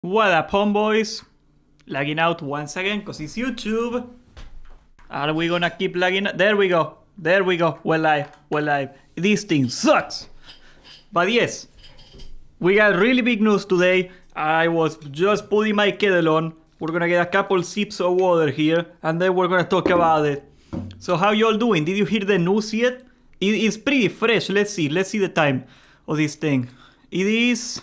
What up, homeboys? Lagging out once again because it's YouTube. Are we gonna keep lagging? There we go. There we go. We're live. We're live. This thing sucks. But yes, we got really big news today. I was just putting my kettle on. We're gonna get a couple sips of water here and then we're gonna talk about it. So how y'all doing? Did you hear the news yet? It's pretty fresh. Let's see the time of this thing. It is...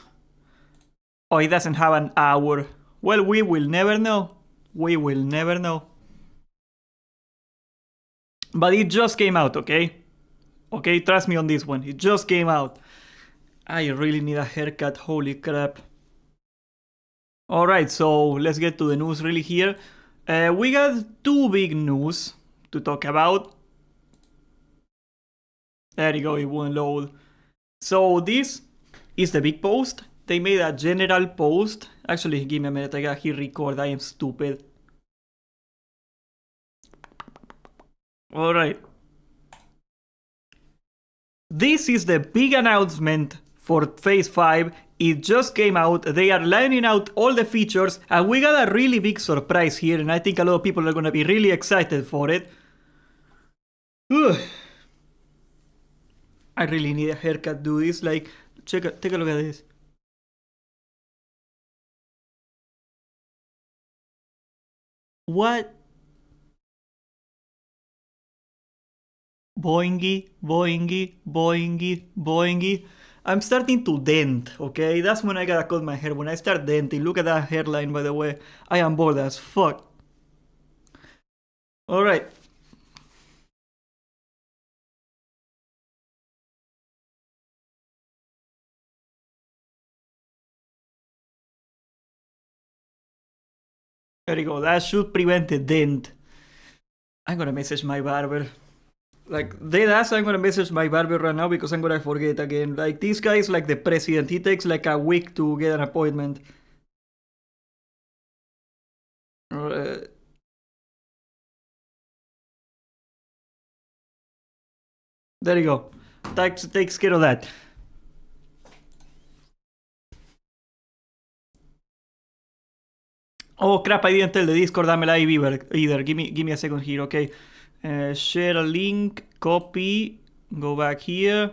Oh, it doesn't have an hour. Well, we will never know. We will never know. But it just came out, okay? Okay, trust me on this one. It just came out. I really need a haircut. Holy crap. Alright, so let's get to the news really here. We got two big news to talk about. There you go, it won't load. So this is the big post. They made a general post. Actually, give me a minute. I got here record. I am stupid. Alright. This is the big announcement for Phase 5. It just came out. They are lining out all the features. And we got a really big surprise here. And I think a lot of people are going to be really excited for it. Ugh. I really need a haircut, do this. Like, take a look at this. What? Boingy, boingy, boingy, boingy. I'm starting to dent, okay? That's when I gotta cut my hair. When I start denting, look at that hairline, by the way. I am bored as fuck. Alright. There you go. That should prevent the dent. I'm gonna message my barber. Like, deadass, I'm gonna message my barber right now because I'm gonna forget again. Like, this guy is like the president. He takes like a week to get an appointment. There you go. Takes care of that. Oh crap, I didn't tell the Discord I'm live either. Give me a second here, okay? Share a link, copy, go back here.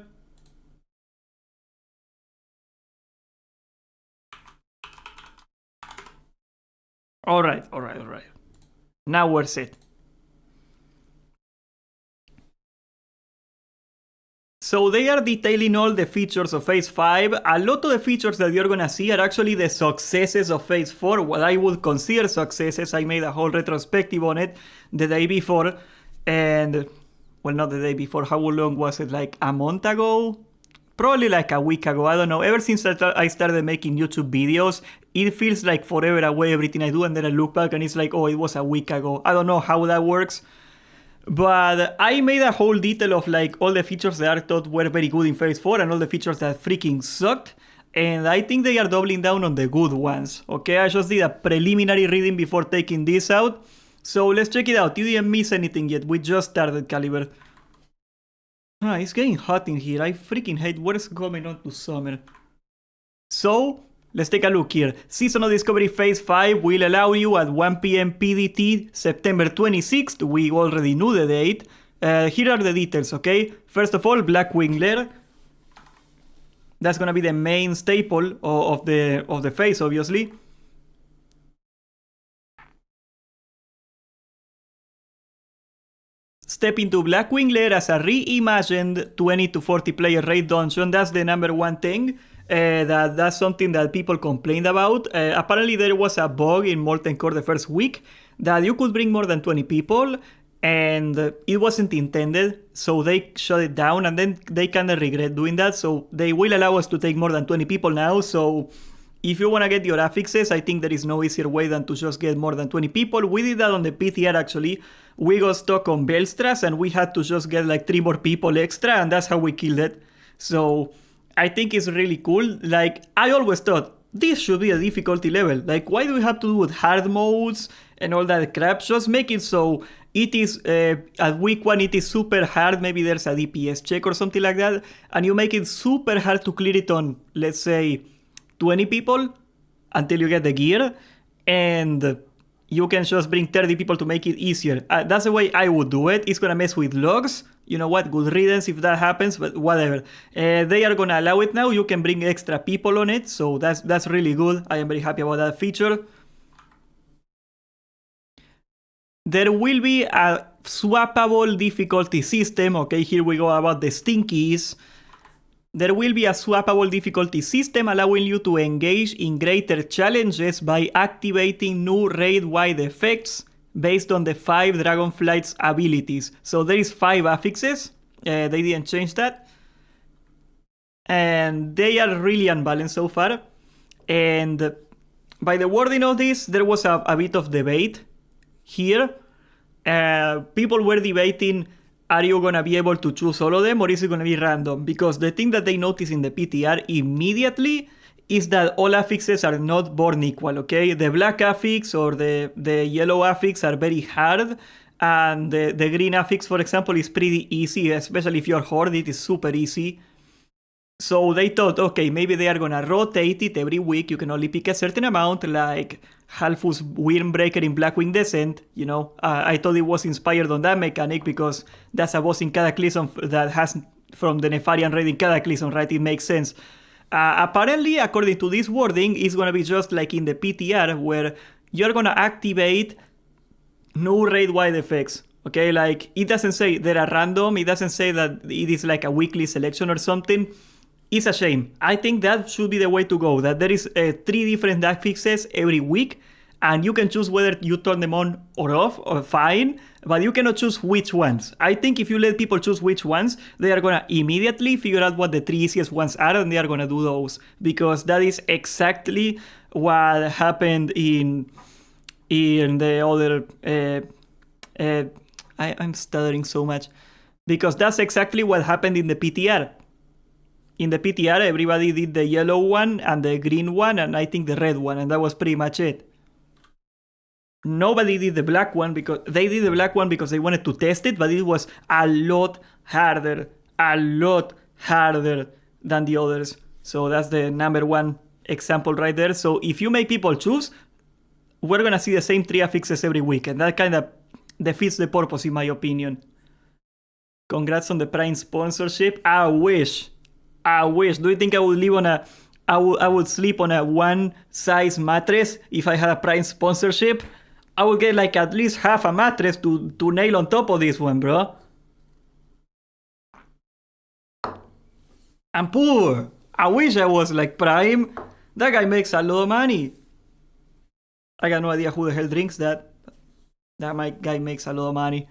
Alright. Now we're set. So they are detailing all the features of Phase 5. A lot of the features that you're gonna see are actually the successes of Phase 4, what I would consider successes. I made a whole retrospective on it the day before. And, well, not the day before, how long was it? Like a month ago? Probably like a week ago, I don't know. Ever since I started making YouTube videos, it feels like forever away everything I do. And then I look back and it's like, oh, it was a week ago. I don't know how that works. But I made a whole detail of like all the features that I thought were very good in Phase 4 and all the features that freaking sucked. And I think they are doubling down on the good ones. Okay, I just did a preliminary reading before taking this out. So let's check it out. You didn't miss anything yet. We just started, Caliber. Ah, it's getting hot in here. I freaking hate what is going on to summer. So, let's take a look here. Seasonal Discovery Phase 5 will allow you at 1 PM PDT, September 26th. We already knew the date. Here are the details, okay? First of all, Blackwing Lair. That's gonna be the main staple of the phase, obviously. Step into Blackwing Lair as a reimagined 20 to 40 player raid dungeon. That's the number one thing. That's something that people complained about. Apparently there was a bug in Molten Core the first week that you could bring more than 20 people and it wasn't intended, so they shut it down and then they kind of regret doing that, so they will allow us to take more than 20 people now. So if you want to get your affixes, I think there is no easier way than to just get more than 20 people. We did that on the PTR actually. We got stuck on Belstras and we had to just get like 3 more people extra and that's how we killed it. So I think it's really cool. Like, I always thought this should be a difficulty level. Like, why do we have to do with hard modes and all that crap? Just make it so it is, at week 1 it is super hard. Maybe there's a DPS check or something like that. And you make it super hard to clear it on, let's say, 20 people. until you get the gear, and you can just bring 30 people to make it easier. That's the way I would do it. It's gonna mess with logs. You know what? Good riddance if that happens, but whatever. They are gonna allow it now. You can bring extra people on it, so that's really good. I am very happy about that feature. There will be a swappable difficulty system. Okay, here we go about the stinkies. There will be a swappable difficulty system allowing you to engage in greater challenges by activating new raid-wide effects based on the 5 Dragonflight's abilities. So there is 5 affixes. They didn't change that. And they are really unbalanced so far. And by the wording of this, there was a bit of debate here. People were debating, are you going to be able to choose all of them, or is it going to be random? Because the thing that they noticed in the PTR immediately is that all affixes are not born equal, okay? The black affix or the yellow affix are very hard, and the green affix, for example, is pretty easy, especially if you're Horde, it is super easy. So they thought, okay, maybe they are gonna rotate it every week. You can only pick a certain amount, like Halfus Windbreaker in Blackwing Descent. You know, I thought it was inspired on that mechanic because that's a boss in Cataclysm that has from the Nefarian raid in Cataclysm, right? It makes sense. Apparently, according to this wording, it's gonna be just like in the PTR where you're gonna activate no raid-wide effects. Okay, like it doesn't say they're random. It doesn't say that it is like a weekly selection or something. It's a shame. I think that should be the way to go, that there is 3 different affixes every week, and you can choose whether you turn them on or off, or fine, but you cannot choose which ones. I think if you let people choose which ones, they are gonna immediately figure out what the 3 easiest ones are, and they are gonna do those, because that is exactly what happened in the other... I'm stuttering so much, because that's exactly what happened in the PTR. In the PTR, everybody did the yellow one and the green one, and I think the red one, and that was pretty much it. Nobody did the black one because they did the black one because they wanted to test it, but it was a lot harder than the others. So that's the number 1 example right there. So if you make people choose, we're gonna see the same 3 affixes every week, and that kind of defeats the purpose, in my opinion. Congrats on the Prime sponsorship. I wish. Do you think I would live on I would sleep on a 1 size mattress if I had a Prime sponsorship? I would get like at least half a mattress to nail on top of this one, bro. I'm poor. I wish I was like Prime. That guy makes a lot of money. I got no idea who the hell drinks that. That guy makes a lot of money.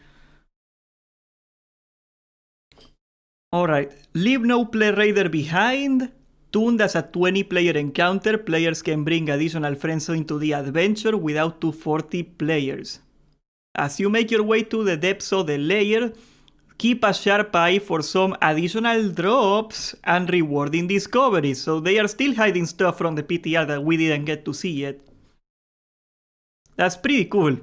Alright, leave no play raider behind. Tuned as a 20-player encounter, players can bring additional friends into the adventure without 240 players. As you make your way to the depths of the lair, keep a sharp eye for some additional drops and rewarding discoveries. So they are still hiding stuff from the PTR that we didn't get to see yet. That's pretty cool.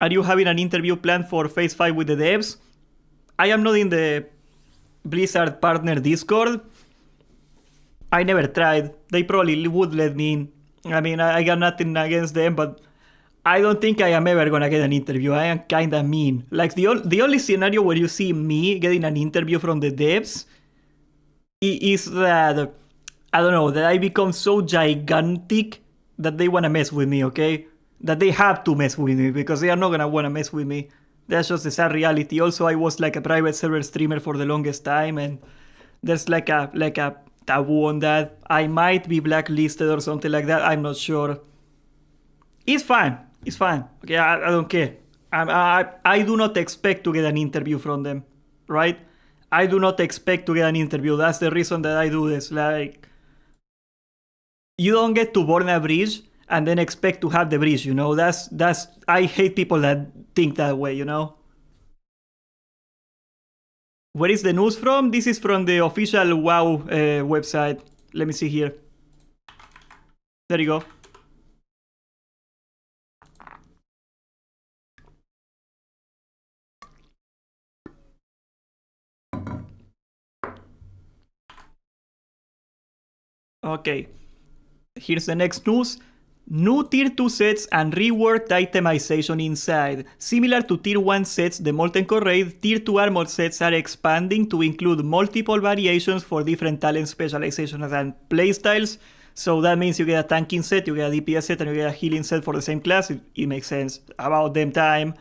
Are you having an interview planned for Phase 5 with the devs? I am not in the Blizzard partner Discord. I never tried. They probably would let me in. I mean, I got nothing against them, but I don't think I am ever gonna get an interview. I am kinda mean. Like, the only scenario where you see me getting an interview from the devs is that, I don't know, that I become so gigantic that they wanna mess with me, okay? That they have to mess with me, because they are not gonna wanna mess with me. That's just the sad reality. Also, I was like a private server streamer for the longest time, and there's like a taboo on that. I might be blacklisted or something like that. I'm not sure. It's fine. It's fine. Okay, I don't care. I do not expect to get an interview from them, right? I do not expect to get an interview. That's the reason that I do this. Like, you don't get to burn a bridge and then expect to have the bridge, you know? That's I hate people that think that way, you know? Where is the news from? This is from the official WoW website. Let me see here. There you go. Okay. Here's the next news. New Tier 2 sets and reworked itemization inside. Similar to Tier 1 sets, the Molten Core Raid, Tier 2 armor sets are expanding to include multiple variations for different talent specializations and playstyles. So that means you get a tanking set, you get a DPS set, and you get a healing set for the same class. It makes sense. About them time.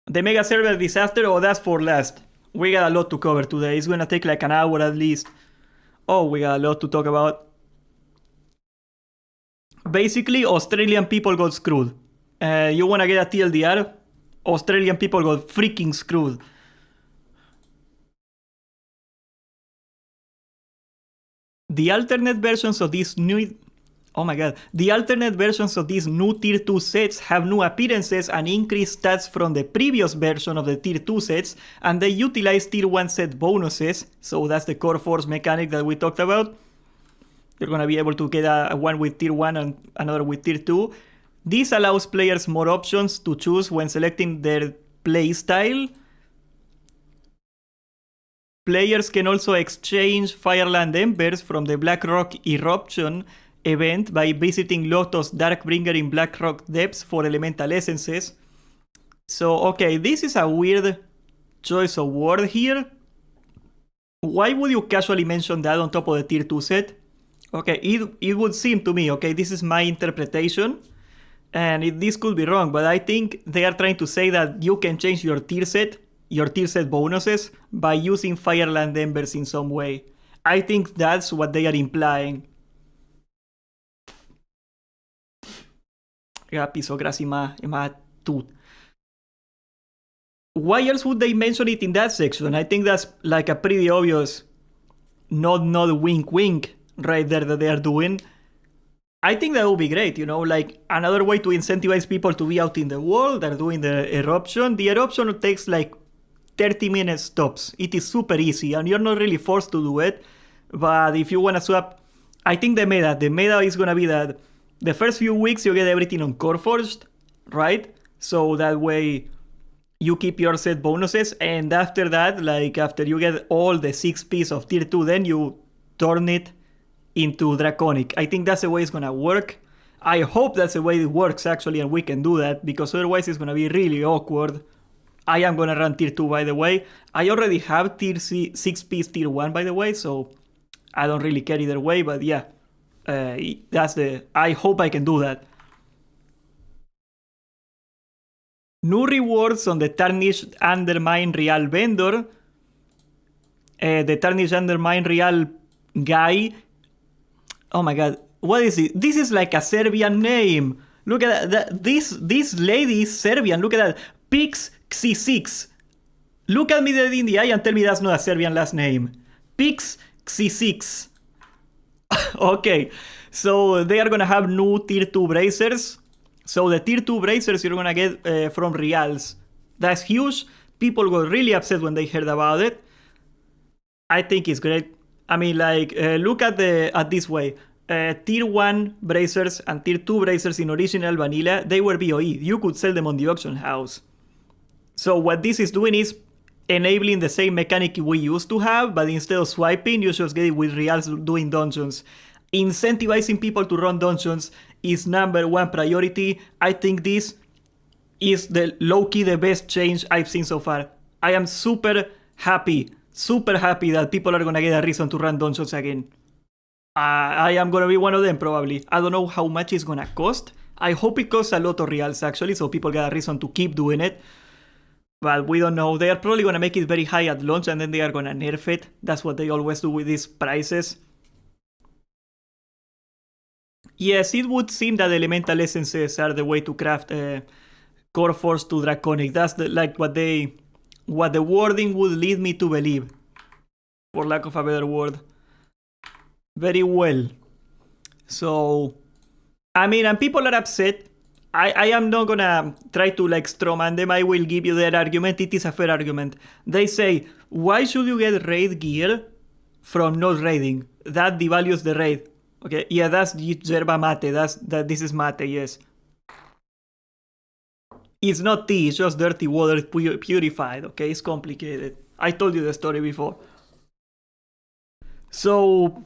The Mega Server disaster, oh, that's for last. We got a lot to cover today. It's gonna take like an hour at least. Oh, we got a lot to talk about. Basically, Australian people got screwed. You wanna get a TLDR? Australian people got freaking screwed. The alternate versions of these new... Oh my god. The alternate versions of these new Tier 2 sets have new appearances and increased stats from the previous version of the Tier 2 sets, and they utilize Tier 1 set bonuses, so that's the core force mechanic that we talked about. You're gonna be able to get a one with Tier 1 and another with Tier 2. This allows players more options to choose when selecting their playstyle. Players can also exchange Fireland Embers from the Blackrock Eruption event by visiting Lotus Darkbringer in Blackrock Depths for elemental essences. So, okay, this is a weird choice of word here. Why would you casually mention that on top of the Tier 2 set? Okay, it would seem to me, okay, this is my interpretation, and this could be wrong, but I think they are trying to say that you can change your tier set bonuses by using Fireland Embers in some way. I think that's what they are implying. Piso grassi ma tut. Why else would they mention it in that section? I think that's like a pretty obvious nod wink wink right there that they are doing. I think that would be great, you know, like another way to incentivize people to be out in the world. They're doing the eruption. The eruption takes like 30 minutes tops. It is super easy and you're not really forced to do it. But if you want to swap, I think the meta is going to be that the first few weeks you get everything on Coreforged, right? So that way you keep your set bonuses, and after that, like after you get all the 6 pieces of Tier 2, then you turn it into Draconic. I think that's the way it's gonna work. I hope that's the way it works actually, and we can do that, because otherwise it's gonna be really awkward. I am gonna run Tier 2, by the way. I already have 6 piece Tier 1, by the way, so I don't really care either way, but yeah. I hope I can do that. New rewards on the Tarnished Undermine Real vendor. The Tarnished Undermine Real guy. Oh my god, what is it? This is like a Serbian name. Look at that. This lady is Serbian. Look at that. Pix Xi6. Look at me dead in the eye and tell me that's not a Serbian last name. Pix Xi6. Okay, so they are gonna have new Tier 2 bracers. So the Tier 2 bracers you're gonna get from Reals. That's huge. People got really upset when they heard about it. I think it's great. I mean, like, look at this way. Tier 1 bracers and Tier 2 bracers in original vanilla, they were BOE. You could sell them on the auction house. So what this is doing is enabling the same mechanic we used to have, but instead of swiping, you just get it with Reals doing dungeons. Incentivizing people to run dungeons is #1 priority. I think this is low-key the best change I've seen so far. I am super happy that people are gonna get a reason to run dungeons again. I am gonna be one of them probably. I don't know how much it's gonna cost. I hope it costs a lot of Reals actually, so people get a reason to keep doing it. But we don't know. They are probably gonna make it very high at launch and then they are gonna nerf it. That's what they always do with these prices. Yes, it would seem that elemental essences are the way to craft Core Force to Draconic. That's what the wording would lead me to believe, for lack of a better word. Very well. So, I mean, and people are upset. I am not gonna try to like strawman them. I will give you their argument. It is a fair argument. They say, why should you get raid gear from not raiding? That devalues the raid. Okay, yeah, that's yerba mate. This is mate, yes. It's not tea, it's just dirty water purified, okay? It's complicated. I told you the story before. So,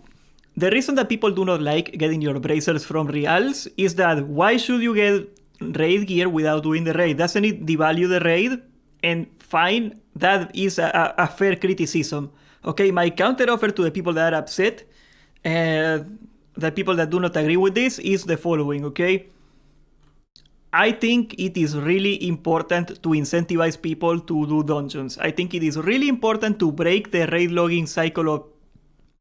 The reason that people do not like getting your bracers from reals is that why should you get raid gear without doing the raid? Doesn't it devalue the raid? And fine, that is a fair criticism. Okay, my counter offer to the people that are upset, the people that do not agree with this, is the following, okay? I think it is really important to incentivize people to do dungeons. I think it is really important to break the raid logging cycle of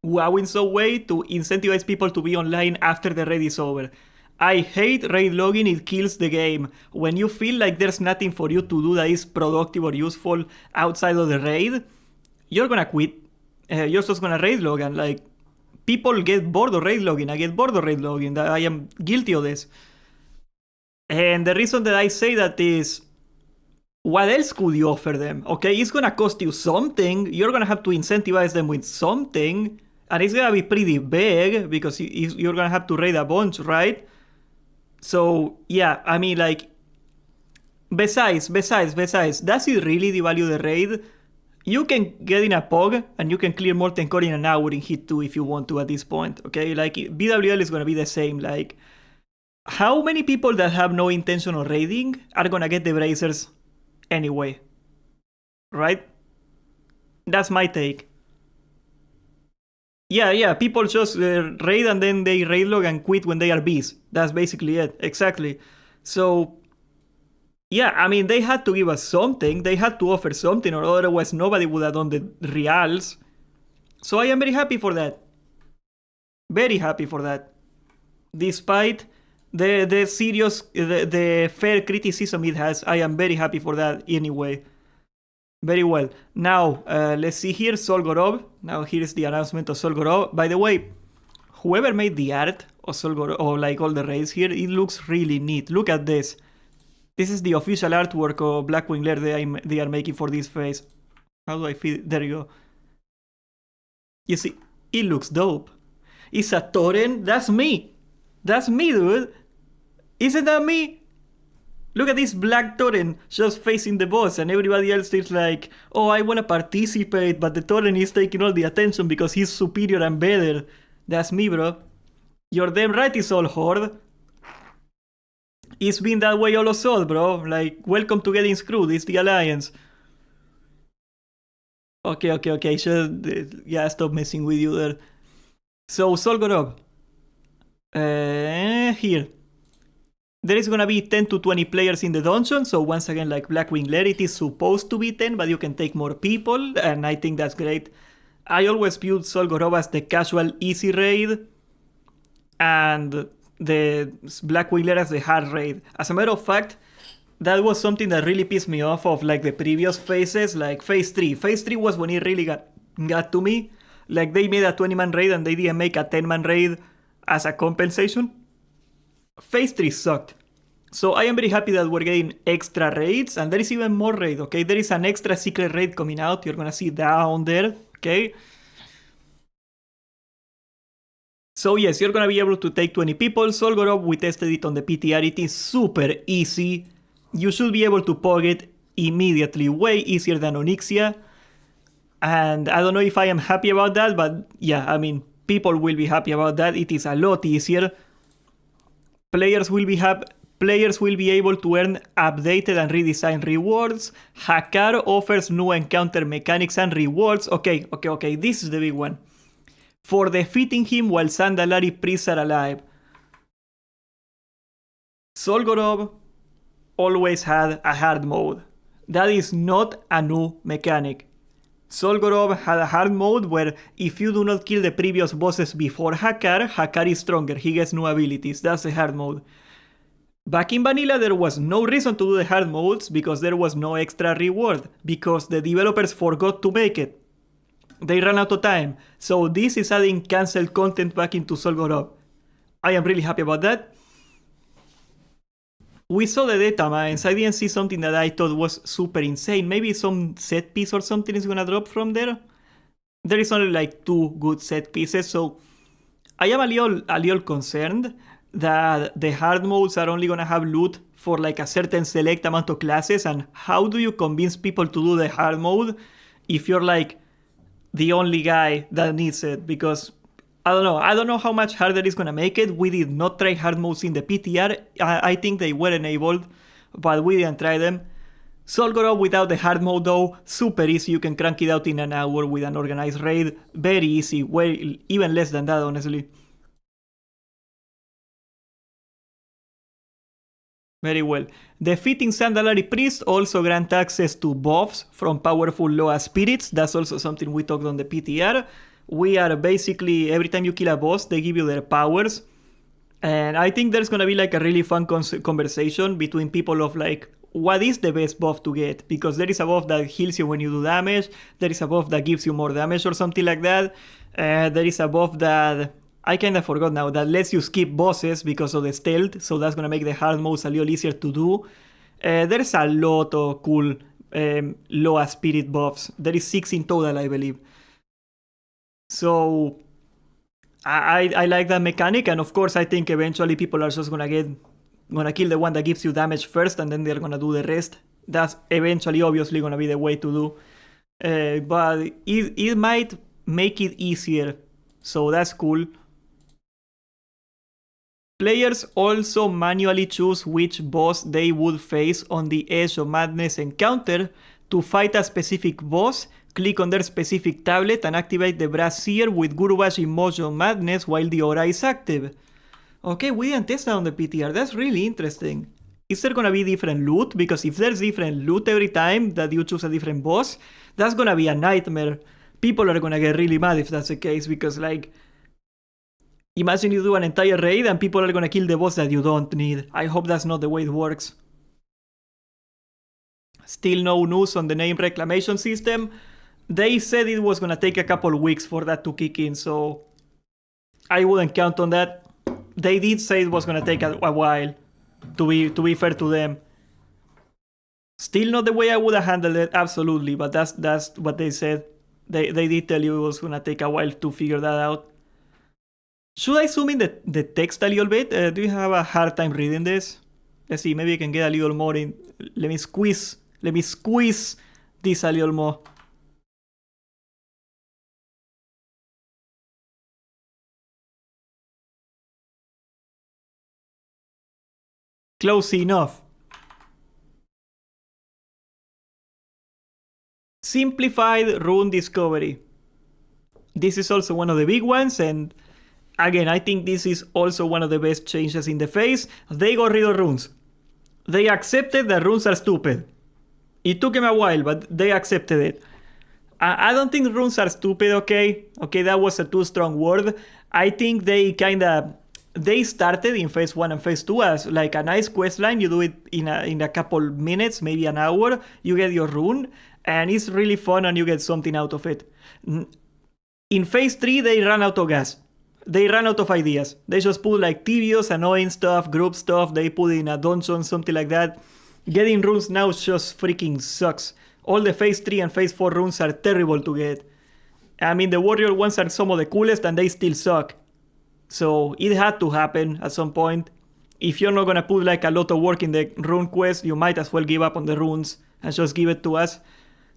WoW in some way to incentivize people to be online after the raid is over. I hate raid logging, it kills the game. When you feel like there's nothing for you to do that is productive or useful outside of the raid, you're gonna quit. You're just gonna raid log, and like, people get bored of raid logging. I get bored of raid logging. I am guilty of this. And the reason that I say that is, what else could you offer them? Okay, it's gonna cost you something. You're gonna have to incentivize them with something. And it's gonna be pretty big because you're gonna have to raid a bunch, right? So, yeah, I mean, like, besides, does it really devalue the raid? You can get in a POG and you can clear Molten Core in an hour in Hit 2 if you want to at this point, okay? Like, BWL is gonna be the same. Like, how many people that have no intention of raiding are gonna get the bracers anyway? Right? That's my take. Yeah, people just raid and then they raid log and quit when they are bees. That's basically it, exactly. So, yeah, I mean, they had to give us something. They had to offer something, or otherwise nobody would have done the reals. So I am very happy for that. Very happy for that. Despite the serious, the fair criticism it has, I am very happy for that anyway. Very well. Now, let's see here, Zul'Gurub. Now, here's the announcement of Zul'Gurub. By the way, whoever made the art of Zul'Gurub, or like all the raids here, it looks really neat. Look at this. This is the official artwork of Blackwing Lair they are making for this phase. How do I feel? There you go. You see, it looks dope. It's a torrent. That's me. That's me, dude. Isn't that me? Look at this black torrent just facing the boss, and everybody else is like, oh, I want to participate, but the torrent is taking all the attention because he's superior and better. That's me, bro. You're damn right, it's all Horde. It's been that way all of all, bro. Like, welcome to getting screwed. It's the Alliance. Okay. Just, yeah, stop messing with you there. So, Zul'Gurub. Here. There is gonna be 10 to 20 players in the dungeon, so once again, like Blackwing Lair, it is supposed to be 10, but you can take more people, and I think that's great. I always viewed Zul'Gurub as the casual, easy raid, and the Blackwing Lair as the hard raid. As a matter of fact, that was something that really pissed me off of like the previous phases, like Phase 3. Phase 3 was when it really got to me. Like, they made a 20-man raid and they didn't make a 10-man raid as a compensation. Phase 3 sucked. So I am very happy that we're getting extra raids, and there is even more raid, okay? There is an extra secret raid coming out. You're gonna see down there, okay? So yes, you're gonna be able to take 20 people. Zul'Gurub, we tested it on the PTR. It is super easy. You should be able to pog it immediately, way easier than Onyxia. And I don't know if I am happy about that, but yeah, I mean, people will be happy about that. It is a lot easier. Players will be able to earn updated and redesigned rewards. Hakar offers new encounter mechanics and rewards. Okay, this is the big one. For defeating him while Sandalari priests are alive. Zul'Gurub always had a hard mode. That is not a new mechanic. Zul'Gurub had a hard mode where if you do not kill the previous bosses before Hakar, Hakar is stronger, he gets new abilities. That's the hard mode. Back in vanilla, there was no reason to do the hard modes because there was no extra reward, because the developers forgot to make it. They ran out of time. So this is adding cancelled content back into Zul'Gurub. I am really happy about that. We saw the data mines. I didn't see something that I thought was super insane. Maybe some set piece or something is gonna drop from there. There is only like 2 good set pieces, so I am a little concerned that the hard modes are only gonna have loot for like a certain select amount of classes. And how do you convince people to do the hard mode if you're like the only guy that needs it? Because I don't know. I don't know how much harder it's gonna make it. We did not try hard modes in the PTR. I think they were enabled, but we didn't try them. Zul'Gurub without the hard mode though, super easy. You can crank it out in an hour with an organized raid. Very easy, way even less than that, honestly. Very well. Defeating Sandalari Priest also grant access to buffs from powerful Loa spirits. That's also something we talked on the PTR. We are basically, every time you kill a boss, they give you their powers. And I think there's gonna be like a really fun conversation between people of like, what is the best buff to get? Because there is a buff that heals you when you do damage. There is a buff that gives you more damage or something like that. There is a buff that, I kinda forgot now, that lets you skip bosses because of the stealth. So that's gonna make the hard modes a little easier to do. There's a lot of cool Loa spirit buffs. There is 6 in total, I believe. So I like that mechanic, and of course I think eventually people are just gonna kill the one that gives you damage first, and then they're gonna do the rest. That's eventually obviously gonna be the way to do. But it might make it easier, so that's cool. Players also manually choose which boss they would face on the Edge of Madness encounter. To fight a specific boss, click on their specific tablet and activate the Brassiere with Gurubashi Mojo Madness while the aura is active. Okay, we didn't test that on the PTR. That's really interesting. Is there gonna be different loot? Because if there's different loot every time that you choose a different boss, that's gonna be a nightmare. People are gonna get really mad if that's the case, because like, imagine you do an entire raid and people are gonna kill the boss that you don't need. I hope that's not the way it works. Still no news on the name reclamation system. They said it was gonna take a couple weeks for that to kick in, so I wouldn't count on that. They did say it was gonna take a while, to be fair to them. Still not the way I would have handled it, absolutely, but that's what they said. They did tell you it was gonna take a while to figure that out. Should I zoom in the text a little bit? Do you have a hard time reading this? Let's see, maybe I can get a little more in. Let me squeeze this a little more. Close enough. Simplified rune discovery. This is also one of the big ones, and again, I think this is also one of the best changes in the phase. They got rid of runes. They accepted that runes are stupid. It took them a while, but they accepted it. I don't think runes are stupid, okay? Okay, that was a too strong word. I think they started in phase 1 and phase 2 as like a nice quest line. You do it in a couple minutes, maybe an hour. You get your rune, and it's really fun, and you get something out of it. In phase 3, they ran out of gas. They ran out of ideas. They just put like tedious, annoying stuff, group stuff. They put in a dungeon, something like that. Getting runes now just freaking sucks. All the phase 3 and phase 4 runes are terrible to get. I mean, the warrior ones are some of the coolest, and they still suck. So it had to happen at some point. If you're not gonna put like a lot of work in the rune quest, you might as well give up on the runes and just give it to us.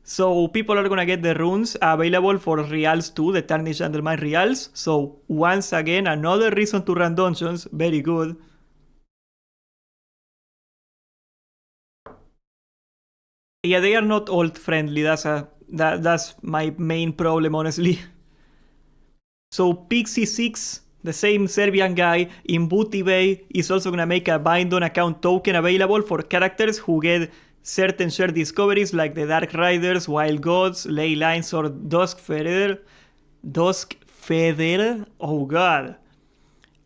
So people are gonna get the runes available for Reals too, the Tarnished Undermine Reals. So once again, another reason to run dungeons. Very good. Yeah, they are not alt friendly. That's my main problem, honestly. So Pixie6, the same Serbian guy in Booty Bay, is also gonna make a bind on account token available for characters who get certain shared discoveries like the Dark Riders, Wild Gods, Ley Lines, or Duskfeather. Oh god.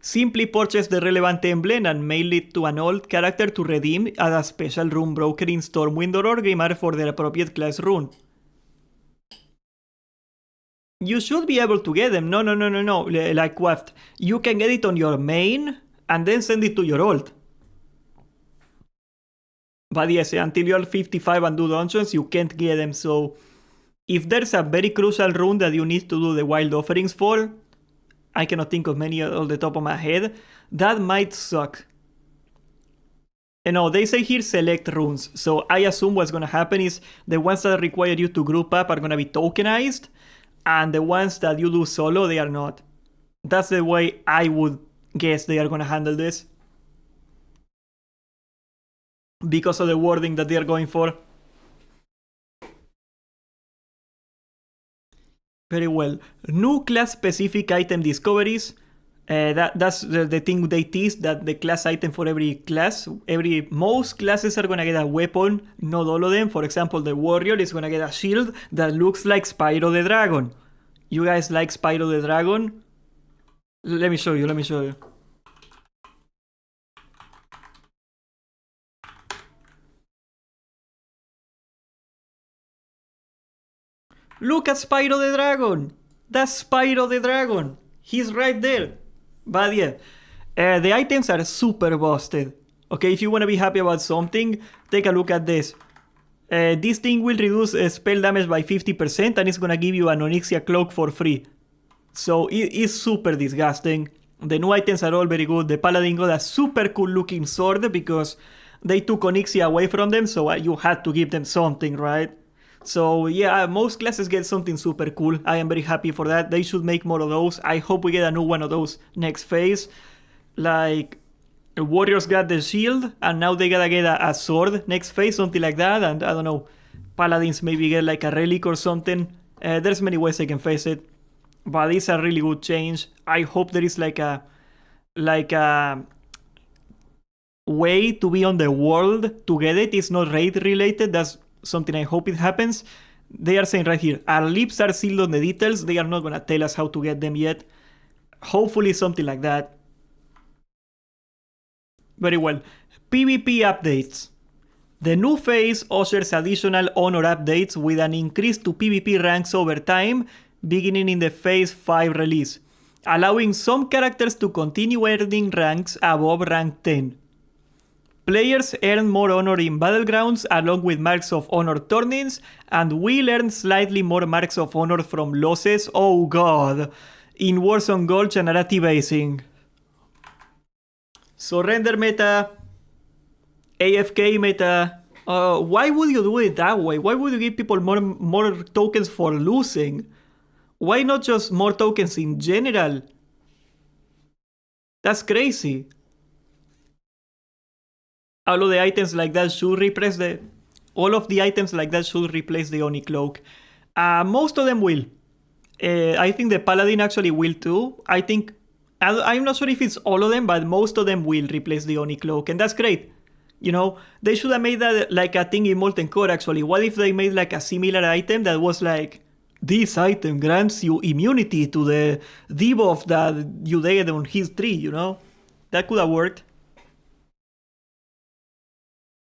Simply purchase the relevant emblem and mail it to an old character to redeem as a special rune broker in Stormwind or Orgrimmar for their appropriate class rune. You should be able to get them. No. Like what? You can get it on your main and then send it to your alt. But yes, until you're 55 and do dungeons, you can't get them. So if there's a very crucial rune that you need to do the wild offerings for, I cannot think of many off the top of my head, that might suck. And no, they say here select runes. So I assume what's gonna happen is the ones that require you to group up are gonna be tokenized, and the ones that you do solo, they are not. That's the way I would guess they are gonna handle this. Because of the wording that they are going for. Very well. New class-specific item discoveries. That's the thing they tease, that the class item for every class. Most classes are gonna get a weapon, not all of them. For example, the warrior is gonna get a shield that looks like Spyro the Dragon. You guys like Spyro the Dragon? Let me show you. Look at Spyro the Dragon! That's Spyro the Dragon! He's right there! But yeah, the items are super busted. Okay, if you want to be happy about something, take a look at this. This thing will reduce spell damage by 50% and it's gonna give you an Onyxia cloak for free. So it is super disgusting. The new items are all very good. The paladin got a super cool looking sword because they took Onyxia away from them, so you had to give them something, right? So yeah, most classes get something super cool. I am very happy for that. They should make more of those. I hope we get a new one of those next phase. Like, warriors got the shield, and now they gotta get a sword next phase, something like that. And I don't know, paladins maybe get like a relic or something. There's many ways I can face it, but it's a really good change. I hope there is like a way to be on the world to get it. It's not raid related. That's something I hope it happens. They are saying right here, our lips are sealed on the details. They are not gonna tell us how to get them yet. Hopefully something like that. Very well. PvP updates. The new phase ushers additional honor updates with an increase to PvP ranks over time, beginning in the phase 5 release, allowing some characters to continue earning ranks above rank 10. Players earn more honor in battlegrounds along with marks of honor turnings, and will earn slightly more marks of honor from losses, oh god, in Warzone Gulch and itemization. Surrender meta, AFK meta. Why would you do it that way? Why would you give people more tokens for losing? Why not just more tokens in general? That's crazy. All of the items like that should replace the... All of the items like that should replace the Oni Cloak. Most of them will. I think the Paladin actually will too. I think... I'm not sure if it's all of them, but most of them will replace the Oni Cloak. And that's great. You know, they should have made that like a thing in Molten Core actually. What if they made like a similar item that was like... This item grants you immunity to the debuff that you get on his tree, you know? That could have worked.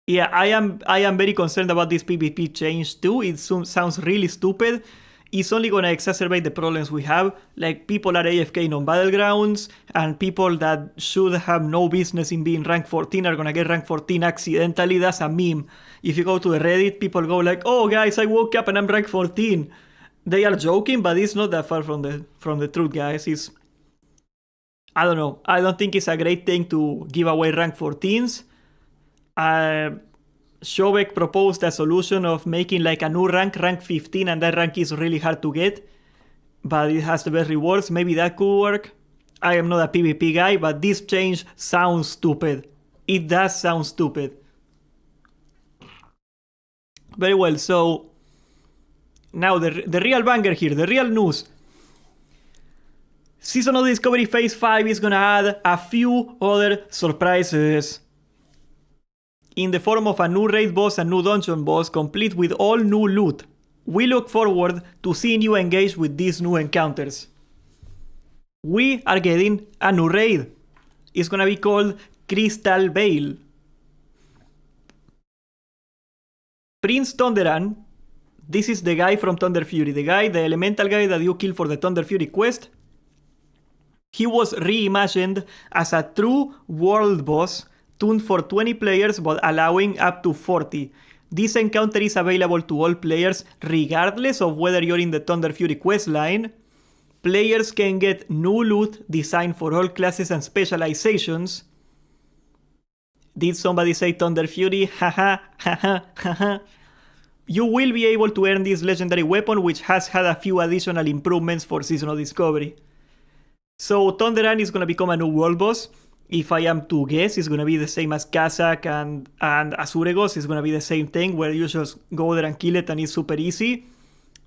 Yeah, I am very concerned about this PvP change too. It sounds really stupid. It's only gonna exacerbate the problems we have. Like, people are AFK on battlegrounds, and people that should have no business in being rank 14 are gonna get rank 14 accidentally. That's a meme. If you go to the Reddit, people go like, "Oh guys, I woke up and I'm rank 14." They are joking, but it's not that far from the truth, guys. It's... I don't know. I don't think it's a great thing to give away rank 14s. Shobek proposed a solution of making like a new rank 15, and that rank is really hard to get, but it has the best rewards. Maybe that could work. I am not a PvP guy, but this change sounds stupid. It does sound stupid. Very well, so now the real banger here, the real news. Seasonal Discovery Phase 5 is gonna add a few other surprises in the form of a new raid boss and new dungeon boss, complete with all new loot. We look forward to seeing you engage with these new encounters. We are getting a new raid. It's gonna be called Crystal Veil. Prince Thunderan, this is the guy from Thunder Fury, the elemental guy that you kill for the Thunder Fury quest. He was reimagined as a true world boss, tuned for 20 players but allowing up to 40. This encounter is available to all players regardless of whether you're in the Thunder Fury quest line. Players can get new loot designed for all classes and specializations. Did somebody say Thunder Fury? Haha, haha, haha. You will be able to earn this legendary weapon, which has had a few additional improvements for Seasonal Discovery. So Thunderan is gonna become a new world boss. If I am to guess, it's gonna be the same as Kazakh and Azuregos. It's gonna be the same thing where you just go there and kill it and it's super easy.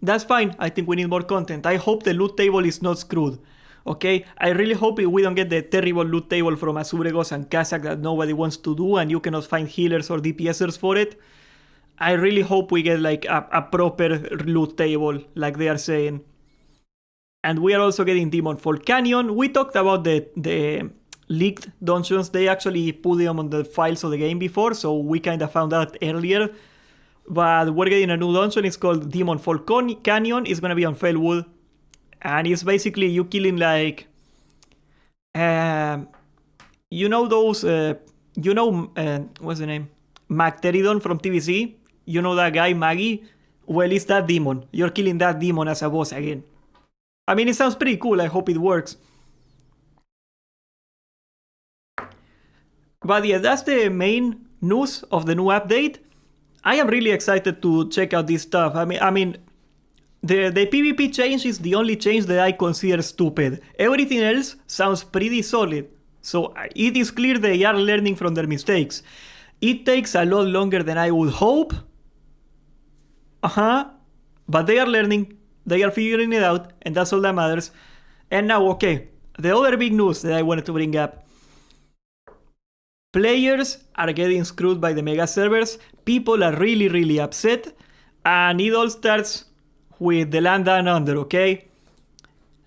That's fine. I think we need more content. I hope the loot table is not screwed. Okay, I really hope we don't get the terrible loot table from Azuregos and Kazakh that nobody wants to do and you cannot find healers or DPSers for it. I really hope we get like a proper loot table, like they are saying. And we are also getting Demonfall Canyon. We talked about the leaked dungeons. They actually put them on the files of the game before, so we kind of found out earlier. But we're getting a new dungeon. It's called Demonfall Canyon. It's gonna be on Felwood. And it's basically you killing like... you know those... what's the name? Magteridon from TVC? You know that guy, Maggie? Well, it's that demon. You're killing that demon as a boss again. I mean, it sounds pretty cool. I hope it works. But yeah, that's the main news of the new update. I am really excited to check out this stuff. I mean, the PvP change is the only change that I consider stupid. Everything else sounds pretty solid. So it is clear they are learning from their mistakes. It takes a lot longer than I would hope. But they are learning. They are figuring it out. And that's all that matters. And now, okay. The other big news that I wanted to bring up. Players are getting screwed by the Megaservers. People are really, really upset. And it all starts with the land down under, okay?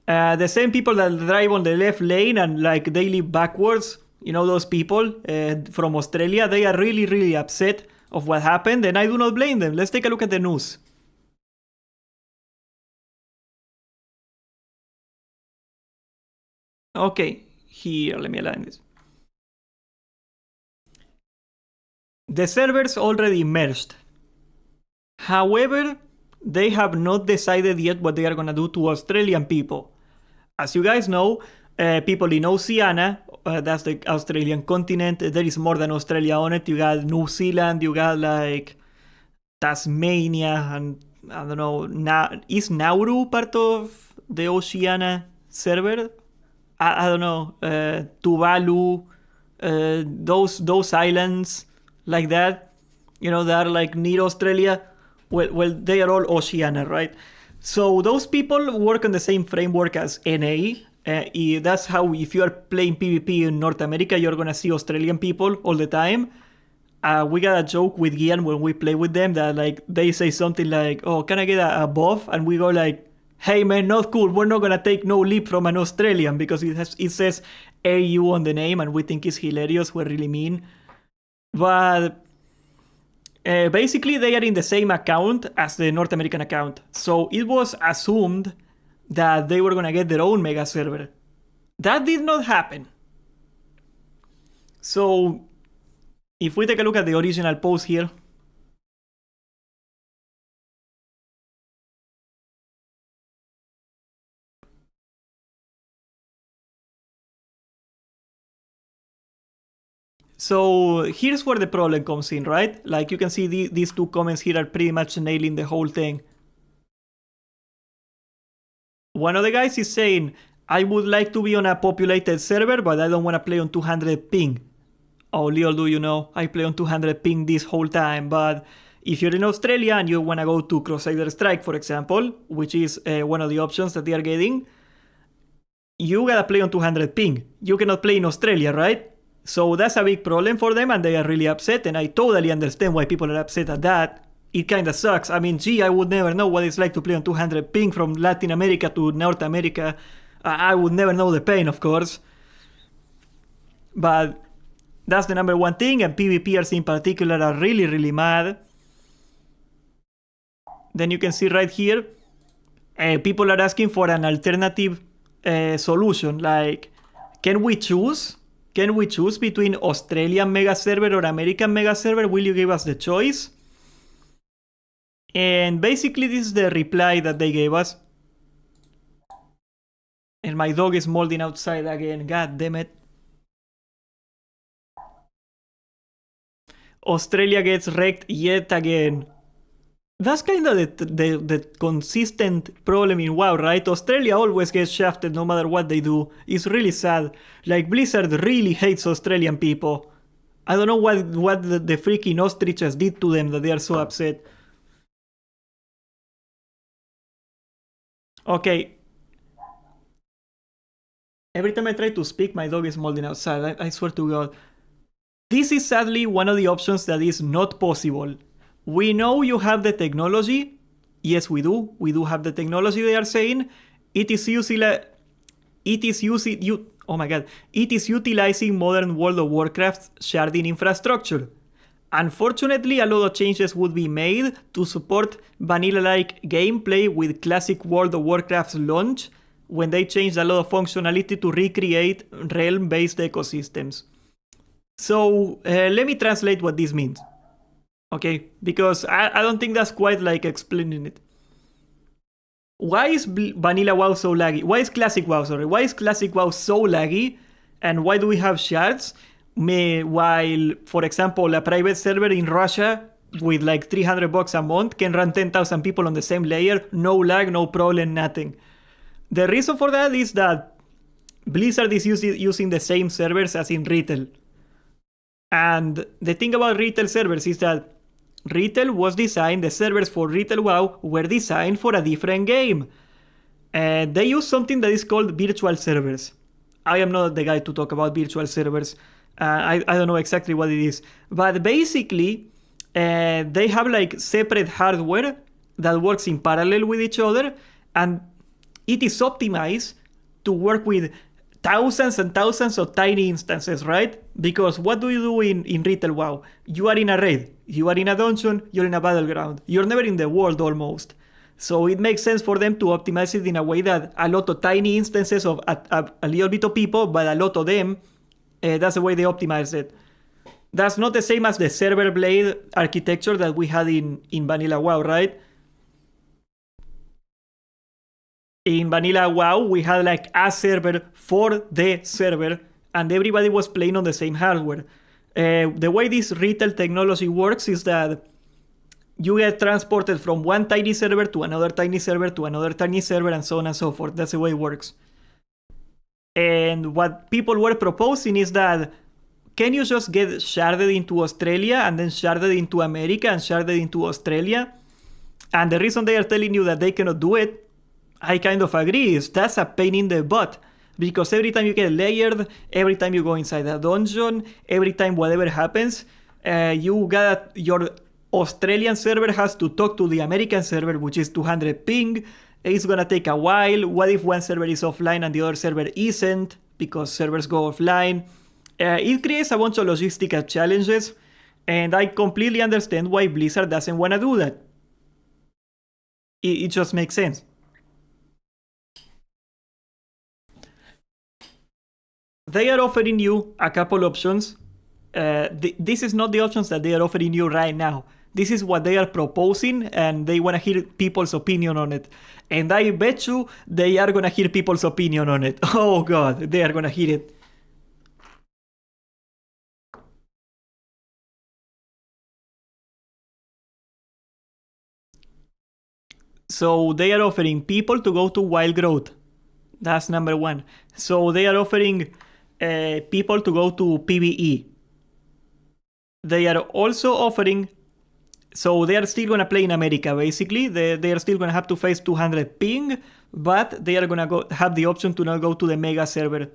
The same people that drive on the left lane and like they live backwards, you know, those people from Australia, they are really, really upset of what happened, and I do not blame them. Let's take a look at the news. Okay, here, let me align this. The servers already merged. However, they have not decided yet what they are gonna do to Australian people. As you guys know, people in Oceania, that's the Australian continent, there is more than Australia on it. You got New Zealand, you got like Tasmania, and I don't know, is Nauru part of the Oceania server? I don't know, Tuvalu, those islands like that, you know, that are like near Australia. Well, they are all Oceania, right? So those people work on the same framework as NA. That's how, if you are playing PvP in North America, you're gonna see Australian people all the time. We got a joke with Gian when we play with them that like they say something like, "Oh, can I get a buff?" And we go like, "Hey man, not cool. We're not gonna take no leap from an Australian because it says AU on the name, and we think it's hilarious. We're really mean." But basically, they are in the same account as the North American account. So it was assumed that they were gonna get their own mega server. That did not happen. So if we take a look at the original post here. So here's where the problem comes in, right? Like you can see these two comments here are pretty much nailing the whole thing. One of the guys is saying, I would like to be on a populated server, but I don't want to play on 200 ping. Oh, little do you know, I play on 200 ping this whole time, but if you're in Australia and you want to go to Crusader Strike, for example, which is one of the options that they are getting, you gotta play on 200 ping. You cannot play in Australia, right? So that's a big problem for them and they are really upset, and I totally understand why people are upset at that. It kinda sucks. I mean, gee, I would never know what it's like to play on 200 ping from Latin America to North America. I would never know the pain, of course. But that's the number one thing, and PvPers in particular are really, really mad. Then you can see right here, people are asking for an alternative solution. Like, can we choose? Can we choose between Australian mega server or American mega server? Will you give us the choice? And basically this is the reply that they gave us. And my dog is molding outside again. God damn it. Australia gets wrecked yet again. That's kind of the consistent problem in WoW, right? Australia always gets shafted no matter what they do. It's really sad. Like, Blizzard really hates Australian people. I don't know what the freaking ostriches did to them that they are so upset. Okay. Every time I try to speak, my dog is molding outside. I swear to God. This is sadly one of the options that is not possible. We know you have the technology. Yes, we do. We do have the technology, they are saying. It is utilizing modern World of Warcraft sharding infrastructure. Unfortunately, a lot of changes would be made to support vanilla-like gameplay with classic World of Warcraft's launch when they changed a lot of functionality to recreate realm-based ecosystems. So let me translate what this means. Okay, because I don't think that's quite like explaining it. Why is vanilla WoW so laggy? Why is classic WoW, sorry? Why is classic WoW so laggy? And why do we have shards? While, for example, a private server in Russia with like $300 a month can run 10,000 people on the same layer, no lag, no problem, nothing. The reason for that is that Blizzard is using the same servers as in retail. And the thing about retail servers is that retail was designed, the servers for retail WoW were designed for a different game. And they use something that is called virtual servers. I am not the guy to talk about virtual servers. I don't know exactly what it is. But basically, they have like separate hardware that works in parallel with each other. And it is optimized to work with thousands and thousands of tiny instances, right? Because what do you do in retail WoW? You are in a raid, you are in a dungeon, you're in a battleground. You're never in the world almost. So it makes sense for them to optimize it in a way that a lot of tiny instances of a little bit of people, but a lot of them, that's the way they optimize it. That's not the same as the server blade architecture that we had in vanilla WoW, right? In vanilla WoW, we had like a server for the server, and everybody was playing on the same hardware. The way this retail technology works is that you get transported from one tiny server to another tiny server to another tiny server, and so on and so forth. That's the way it works. And what people were proposing is that, can you just get sharded into Australia and then sharded into America and sharded into Australia? And the reason they are telling you that they cannot do it, I kind of agree, is that's a pain in the butt. Because every time you get layered, every time you go inside a dungeon, every time whatever happens, your Australian server has to talk to the American server, which is 200 ping. It's gonna take a while. What if one server is offline and the other server isn't? Because servers go offline. It creates a bunch of logistical challenges, and I completely understand why Blizzard doesn't want to do that. It just makes sense. They are offering you a couple options. This is not the options that they are offering you right now. This is what they are proposing, and they want to hear people's opinion on it. And I bet you they are going to hear people's opinion on it. Oh God, they are going to hear it. So they are offering people to go to Wild Growth. That's number one. So they are offering people to go to PvE. They are also offering, so they are still going to play in America, basically. They are still going to have to face 200 ping, but they are going to have the option to not go to the mega server.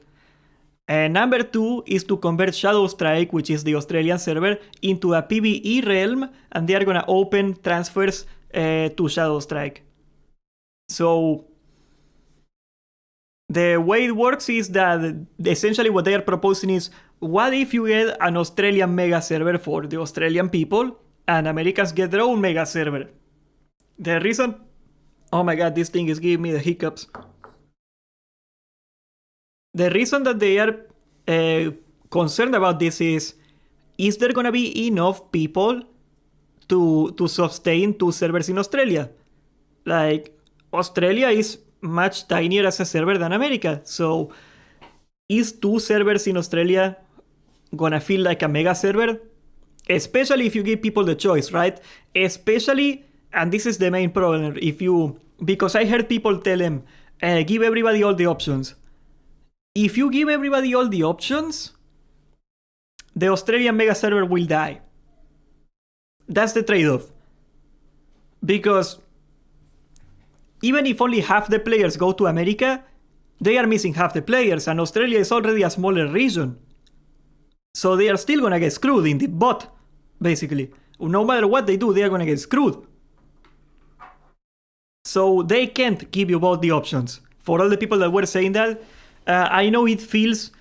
Number two is to convert Shadow Strike, which is the Australian server, into a PvE realm, and they are going to open transfers to Shadow Strike. So the way it works is that essentially what they are proposing is, what if you get an Australian mega server for the Australian people and Americans get their own mega server? The reason... Oh my God, this thing is giving me the hiccups. The reason that they are concerned about this is there going to be enough people to sustain two servers in Australia? Like, Australia is much tinier as a server than America. So, is two servers in Australia gonna feel like a mega server? Especially if you give people the choice, right? Especially And this is the main problem. Because I heard people tell them, give everybody all the options. If you give everybody all the options, the Australian mega server will die. That's the trade-off. Because even if only half the players go to America, they are missing half the players, and Australia is already a smaller region. So they are still gonna get screwed in the bot, basically. No matter what they do, they are gonna get screwed. So they can't give you both the options. For all the people that were saying that, I know it feels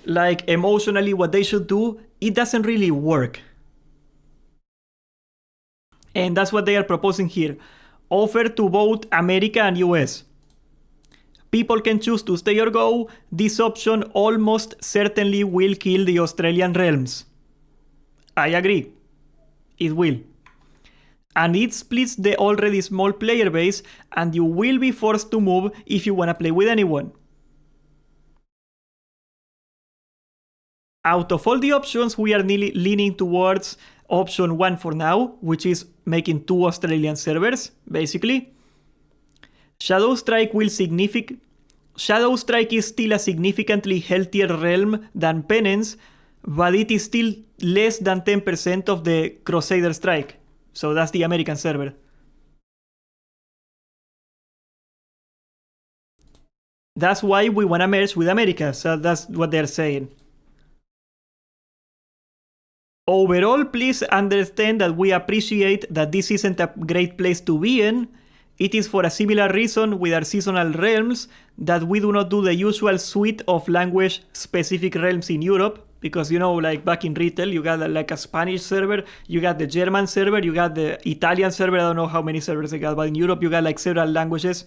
like emotionally what they should do, it doesn't really work. And that's what they are proposing here. Offer to both America and US. People can choose to stay or go. This option almost certainly will kill the Australian realms. I agree. It will. And it splits the already small player base, and you will be forced to move if you want to play with anyone. Out of all the options, we are leaning towards option 1 for now, which is making 2 Australian servers, basically. Shadow Strike is still a significantly healthier realm than Penance, but it is still less than 10% of the Crusader Strike. So that's the American server. That's why we want to merge with America, so that's what they're saying. Overall, please understand that we appreciate that this isn't a great place to be in. It is for a similar reason with our seasonal realms that we do not do the usual suite of language-specific realms in Europe. Because, you know, like back in retail, you got like a Spanish server, you got the German server, you got the Italian server. I don't know how many servers they got, but in Europe you got like several languages.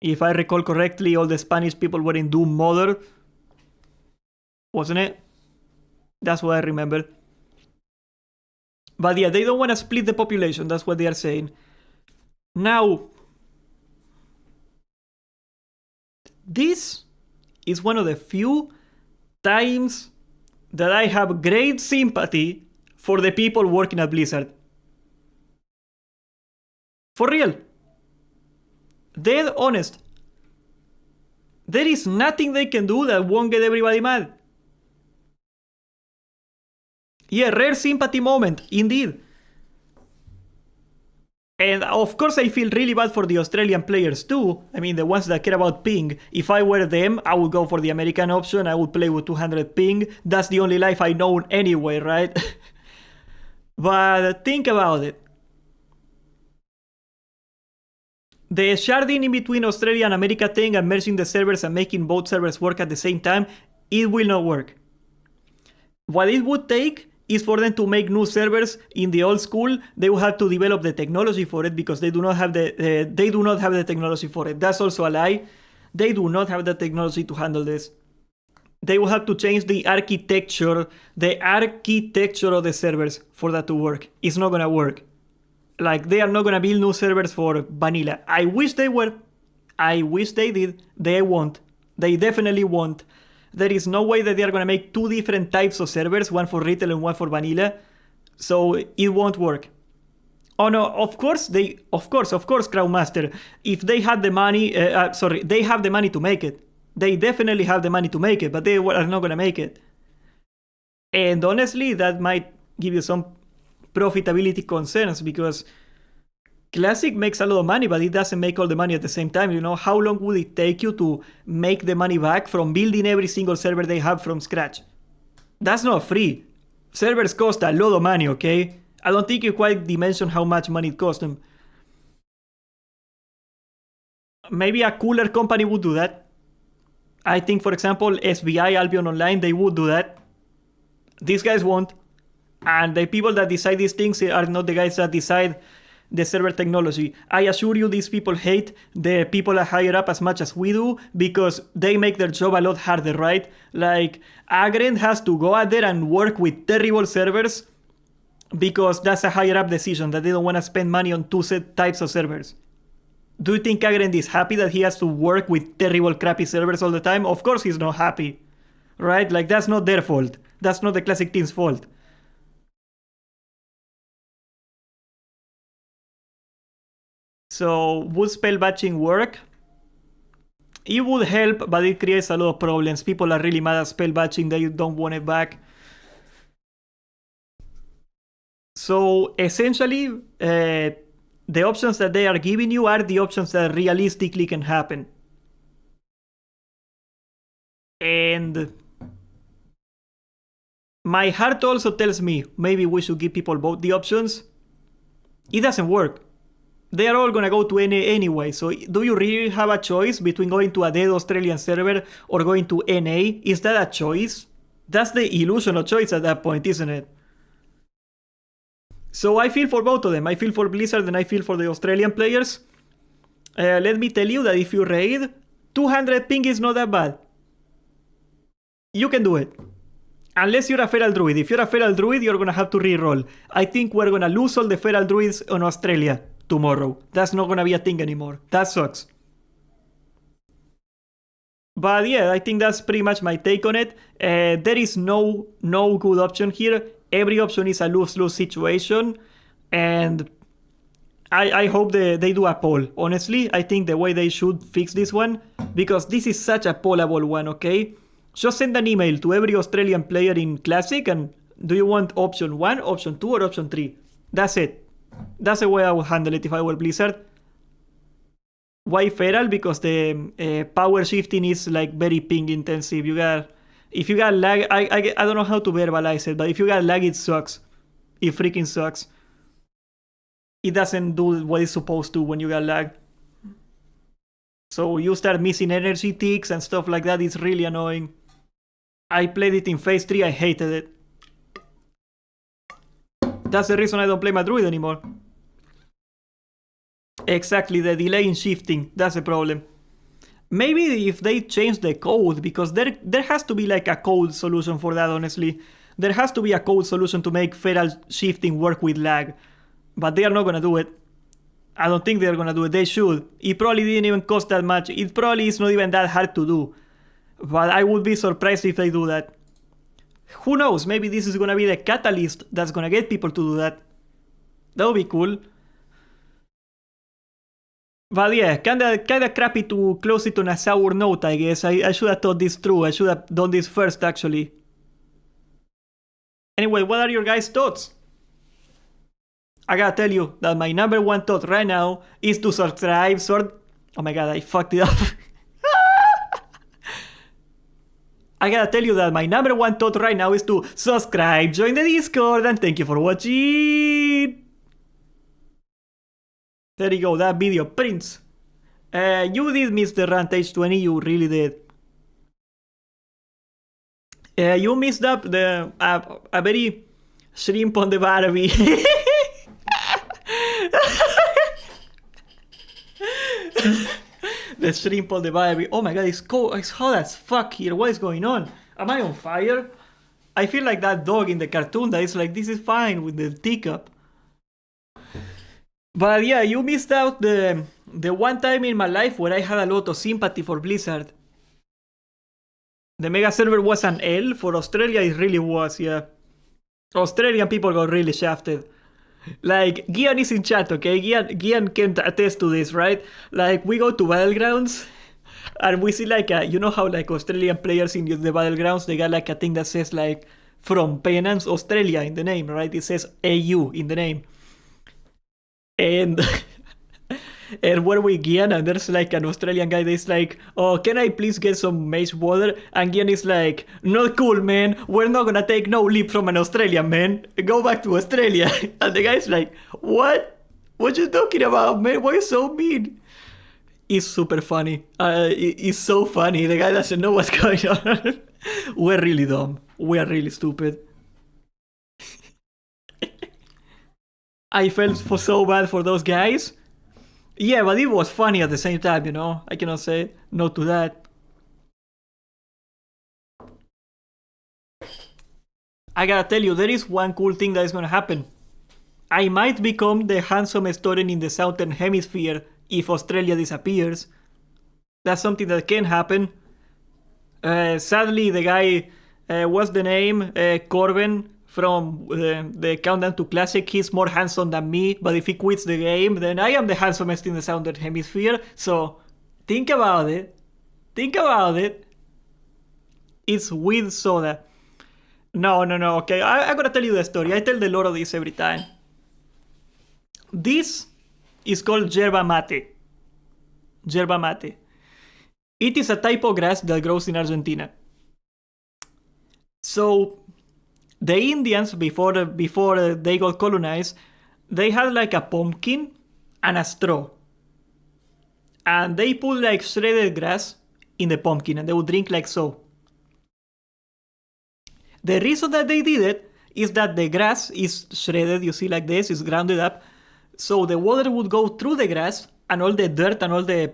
If I recall correctly, all the Spanish people were in Doom Mother, wasn't it? That's what I remember. But yeah, they don't want to split the population. That's what they are saying. Now, this is one of the few times that I have great sympathy for the people working at Blizzard. For real. Dead honest. There is nothing they can do that won't get everybody mad. Yeah, rare sympathy moment, indeed. And of course I feel really bad for the Australian players too. I mean, the ones that care about ping. If I were them, I would go for the American option. I would play with 200 ping. That's the only life I know anyway, right? But think about it. The sharding in between Australia and America thing and merging the servers and making both servers work at the same time, it will not work. What it would take is for them to make new servers in the old school. They will have to develop the technology for it because they do not have the technology for it. That's also a lie. They do not have the technology to handle this. They will have to change the architecture of the servers for that to work. It's not gonna work. Like, they are not gonna build new servers for vanilla. I wish they were. I wish they did. They won't. They definitely won't. There is no way that they are going to make 2 different types of servers, one for retail and one for vanilla. So it won't work. Oh no, of course, Crowdmaster. If they had the money, they have the money to make it. They definitely have the money to make it, but they are not going to make it. And honestly, that might give you some profitability concerns because Classic makes a lot of money, but it doesn't make all the money at the same time. You know, how long would it take you to make the money back from building every single server they have from scratch? That's not free. Servers cost a lot of money, okay? I don't think you quite dimension how much money it costs them. Maybe a cooler company would do that. I think, for example, SBI, Albion Online, they would do that. These guys won't. And the people that decide these things are not the guys that decide the server technology. I assure you these people hate the people that higher up as much as we do because they make their job a lot harder, right? Like, Agren has to go out there and work with terrible servers because that's a higher up decision that they don't want to spend money on 2 types of servers. Do you think Agren is happy that he has to work with terrible crappy servers all the time? Of course he's not happy, right? Like, that's not their fault. That's not the Classic team's fault. So would spell batching work? It would help, but it creates a lot of problems. People are really mad at spell batching. They don't want it back. So essentially, the options that they are giving you are the options that realistically can happen. And my heart also tells me maybe we should give people both the options. It doesn't work. They are all gonna go to NA anyway, so do you really have a choice between going to a dead Australian server or going to NA? Is that a choice? That's the illusion of choice at that point, isn't it? So I feel for both of them. I feel for Blizzard and I feel for the Australian players. Let me tell you that if you raid, 200 ping is not that bad. You can do it. Unless you're a feral druid. If you're a feral druid, you're gonna have to reroll. I think we're gonna lose all the feral druids on Australia tomorrow. That's not gonna be a thing anymore. That sucks. But yeah, I think that's pretty much my take on it. There is no good option here. Every option is a lose-lose situation. And I hope they do a poll. Honestly, I think the way they should fix this one, because this is such a pollable one, okay? Just send an email to every Australian player in Classic and do you want option 1, option 2 or option 3? That's it. That's the way I would handle it if I were Blizzard. Why feral? Because the power shifting is like very ping intensive. If you got lag, I don't know how to verbalize it, but if you got lag, it sucks. It freaking sucks. It doesn't do what it's supposed to when you got lag. So you start missing energy ticks and stuff like that. It's really annoying. I played it in phase 3. I hated it. That's the reason I don't play my druid anymore. Exactly, the delay in shifting. That's the problem. Maybe if they change the code, because there has to be like a code solution for that, honestly. There has to be a code solution to make feral shifting work with lag. But they are not gonna do it. I don't think they're gonna do it. They should. It probably didn't even cost that much. It probably is not even that hard to do. But I would be surprised if they do that. Who knows? Maybe this is gonna be the catalyst that's gonna get people to do that. That would be cool. But yeah, kinda crappy to close it on a sour note, I guess. I should have thought this through. I should have done this first, actually. Anyway, what are your guys' thoughts? I gotta tell you that my number one thought right now is to subscribe. Oh my god, I fucked it up. I gotta tell you that my number one thought right now is to subscribe, join the Discord, and thank you for watching. There you go, that video, Prince. You did miss the Rampage 20, you really did. You missed up a very shrimp on the Barbie. The shrimp on the Barbie. Oh my god, it's cold. It's hot as fuck here. What is going on? Am I on fire? I feel like that dog in the cartoon that is like, this is fine with the teacup. But yeah, you missed out the one time in my life where I had a lot of sympathy for Blizzard. The mega server was an L. For Australia, it really was, yeah. Australian people got really shafted. Like, Gian is in chat, okay? Gian can attest to this, right? Like, we go to Battlegrounds, and we see like you know how like Australian players in the Battlegrounds, they got like a thing that says like, from Penance, Australia in the name, right? It says AU in the name. And and where we Gian, and there's like an Australian guy that's like, oh, can I please get some mage water? And Gian is like, not cool, man. We're not gonna take no leap from an Australian, man. Go back to Australia. And the guy's like, what? What you talking about, man? Why are you so mean? It's super funny. It's so funny. The guy doesn't know what's going on. We're really dumb. We are really stupid. I felt so bad for those guys. Yeah, but it was funny at the same time, you know? I cannot say no to that. I gotta tell you, there is one cool thing that is gonna happen. I might become the handsomest Tauren in the Southern Hemisphere if Australia disappears. That's something that can happen. Sadly, the guy, what's the name? Corbin from the Countdown to Classic, he's more handsome than me, but if he quits the game, then I am the handsomest in the Southern Hemisphere. So think about it. Think about it. It's with soda. No, okay, I'm gonna tell you the story. I tell the lore of this every time. This is called yerba mate. Yerba mate. It is a type of grass that grows in Argentina. So the Indians, before they got colonized, they had like a pumpkin and a straw. And they put like shredded grass in the pumpkin and they would drink like so. The reason that they did it is that the grass is shredded, you see, like this, is grounded up. So the water would go through the grass and all the dirt and all the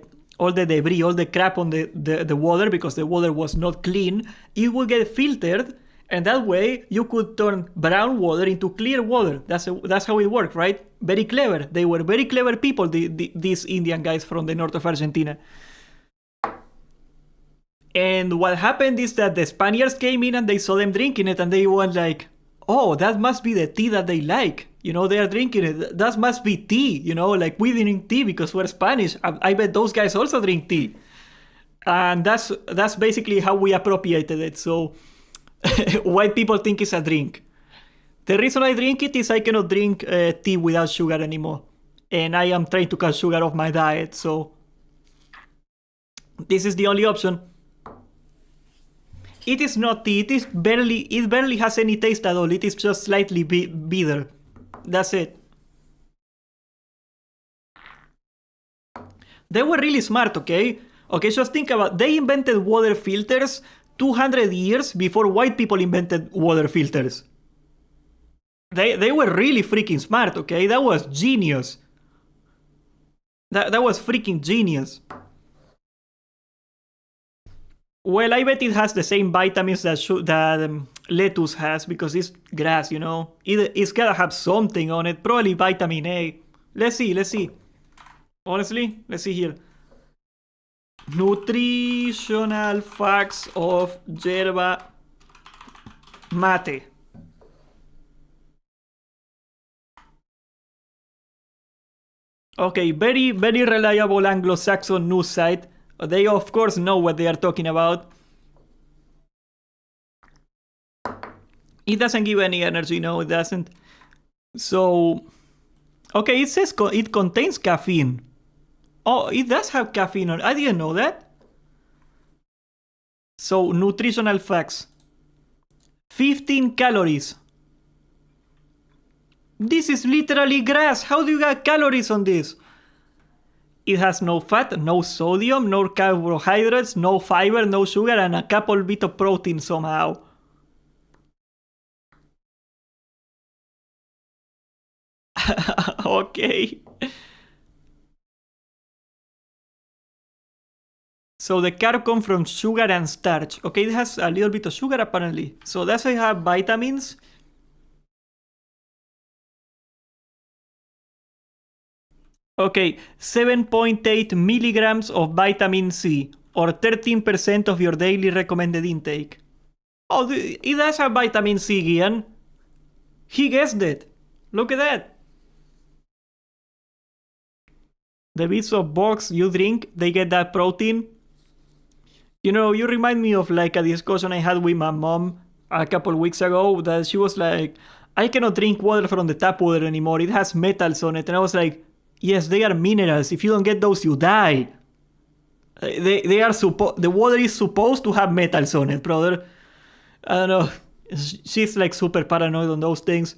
debris, all the crap on the water, because the water was not clean, it would get filtered, and that way you could turn brown water into clear water. That's how it worked, right? Very clever. They were very clever people, these Indian guys from the north of Argentina. And what happened is that the Spaniards came in and they saw them drinking it, and they went like, oh, that must be the tea that they like. You know, they are drinking it. That must be tea, you know, like we drink tea because we're Spanish. I bet those guys also drink tea. And that's basically how we appropriated it. So white people think it's a drink. The reason I drink it is I cannot drink tea without sugar anymore. And I am trying to cut sugar off my diet. So this is the only option. It is not tea. It barely has any taste at all. It is just slightly bitter. That's it. They were really smart, okay? Okay, just think about, they invented water filters 200 years before white people invented water filters. They were really freaking smart, okay? That was genius. That was freaking genius. Well, I bet it has the same vitamins that lettuce has, because it's grass, you know? It's gotta have something on it, probably vitamin A. Let's see. Honestly, let's see here. Nutritional facts of yerba mate. Okay, very reliable Anglo-Saxon news site. They of course know what they are talking about. It doesn't give any energy, no, it doesn't. So, okay, it says it contains caffeine. Oh, it does have caffeine on it. I didn't know that. So, nutritional facts. 15 calories. This is literally grass. How do you get calories on this? It has no fat, no sodium, no carbohydrates, no fiber, no sugar, and a couple bit of protein somehow. Okay. So the carb comes from sugar and starch. Okay, it has a little bit of sugar apparently. So that's why I have vitamins. Okay, 7.8 milligrams of vitamin C, or 13% of your daily recommended intake. Oh, it does have vitamin C, Gian. He guessed it. Look at that. The bits of box you drink, they get that protein. You know, you remind me of like a discussion I had with my mom a couple weeks ago, that she was like, I cannot drink water from the tap water anymore. It has metals on it. And I was like, yes, they are minerals. If you don't get those, you die. The water is supposed to have metals on it, brother. I don't know. She's like super paranoid on those things.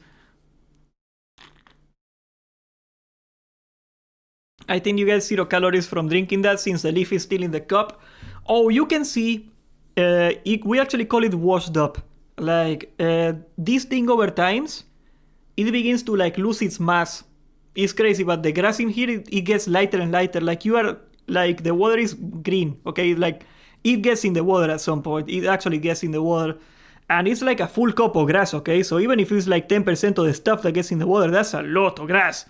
I think you get 0 calories from drinking that, since the leaf is still in the cup. Oh, you can see, we actually call it washed up. Like, this thing over times, it begins to like lose its mass. It's crazy, but the grass in here, it gets lighter and lighter. Like you are, like the water is green, okay? Like it gets in the water at some point. It actually gets in the water. And it's like a full cup of grass, okay? So even if it's like 10% of the stuff that gets in the water, that's a lot of grass,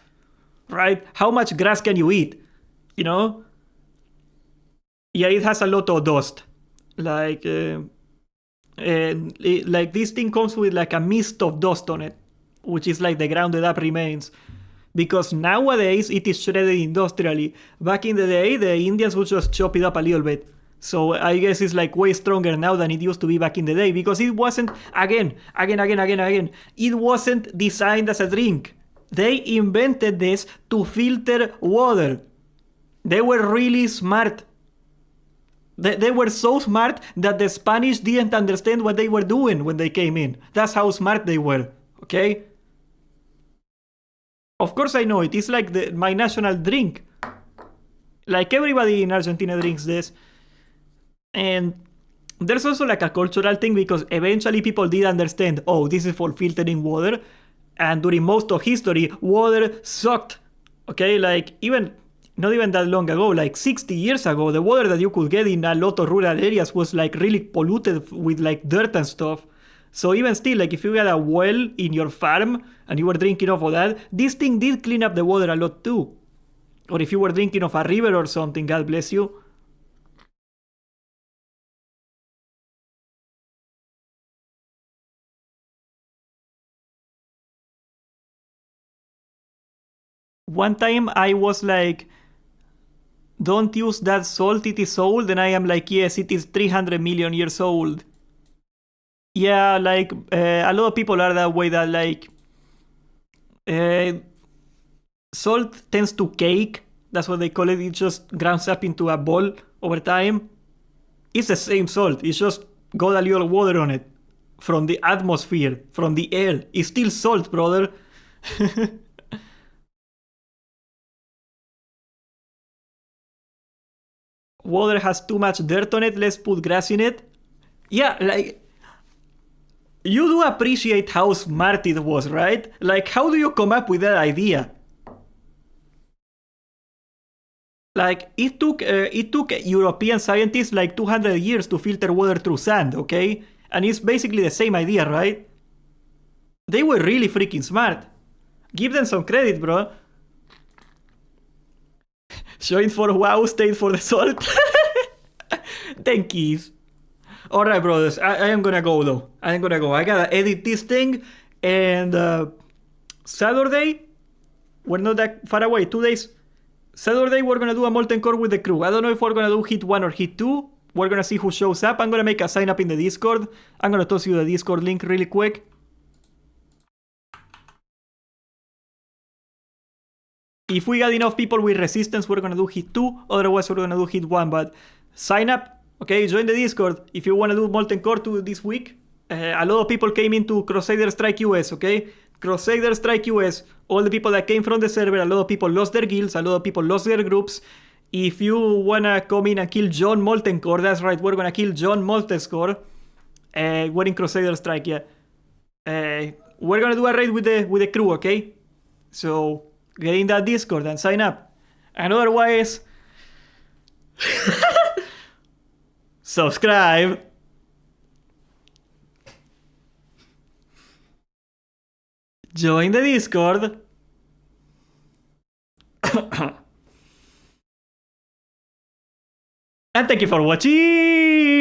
right? How much grass can you eat, you know? Yeah, it has a lot of dust. Like, And like this thing comes with like a mist of dust on it, which is like the grounded up remains. Because nowadays it is shredded industrially. Back in the day, the Indians would just chop it up a little bit. So I guess it's like way stronger now than it used to be back in the day, because it wasn't, again, it wasn't designed as a drink. They invented this to filter water. They were really smart. They were so smart that the Spanish didn't understand what they were doing when they came in. That's how smart they were, okay? Of course I know it. It's like my national drink. Like everybody in Argentina drinks this. And there's also like a cultural thing, because eventually people did understand, oh, this is for filtering water. And during most of history, water sucked. Okay, like not even that long ago, like 60 years ago, the water that you could get in a lot of rural areas was like really polluted with like dirt and stuff. So even still, like if you had a well in your farm and you were drinking off of that, this thing did clean up the water a lot too. Or if you were drinking off a river or something, God bless you. One time I was like, don't use that salt, it is old. And I am like, yes, it is 300 million years old. Yeah, like a lot of people are that way, that like uh, salt tends to cake. That's what they call it. It just grounds up into a ball over time. It's the same salt. It's just got a little water on it from the atmosphere, from the air. It's still salt, brother. Water has too much dirt on it. Let's put grass in it. Yeah, like you do appreciate how smart it was, right? Like, how do you come up with that idea? Like, it took European scientists like 200 years to filter water through sand, okay? And it's basically the same idea, right? They were really freaking smart. Give them some credit, bro. Showing for wow, stayed for the salt. Thank yous. Alright, brothers. I am gonna go, though. I am gonna go. I gotta edit this thing. And Saturday, we're not that far away. 2 days. Saturday, we're gonna do a molten core with the crew. I don't know if we're gonna do hit 1 or hit 2. We're gonna see who shows up. I'm gonna make a sign up in the Discord. I'm gonna toss you the Discord link really quick. If we got enough people with resistance, we're gonna do hit 2. Otherwise, we're gonna do hit 1. But sign up, okay? Join the Discord if you wanna do molten core this week. A lot of people came into Crusader Strike US, okay? Crusader Strike US. All the people that came from the server, a lot of people lost their guilds, a lot of people lost their groups. If you wanna come in and kill John Molten Core, that's right, we're gonna kill John Molten Core. We're in Crusader Strike, yeah. We're gonna do a raid with the crew, okay? So get in that Discord and sign up. And otherwise, subscribe. Join the Discord. And thank you for watching.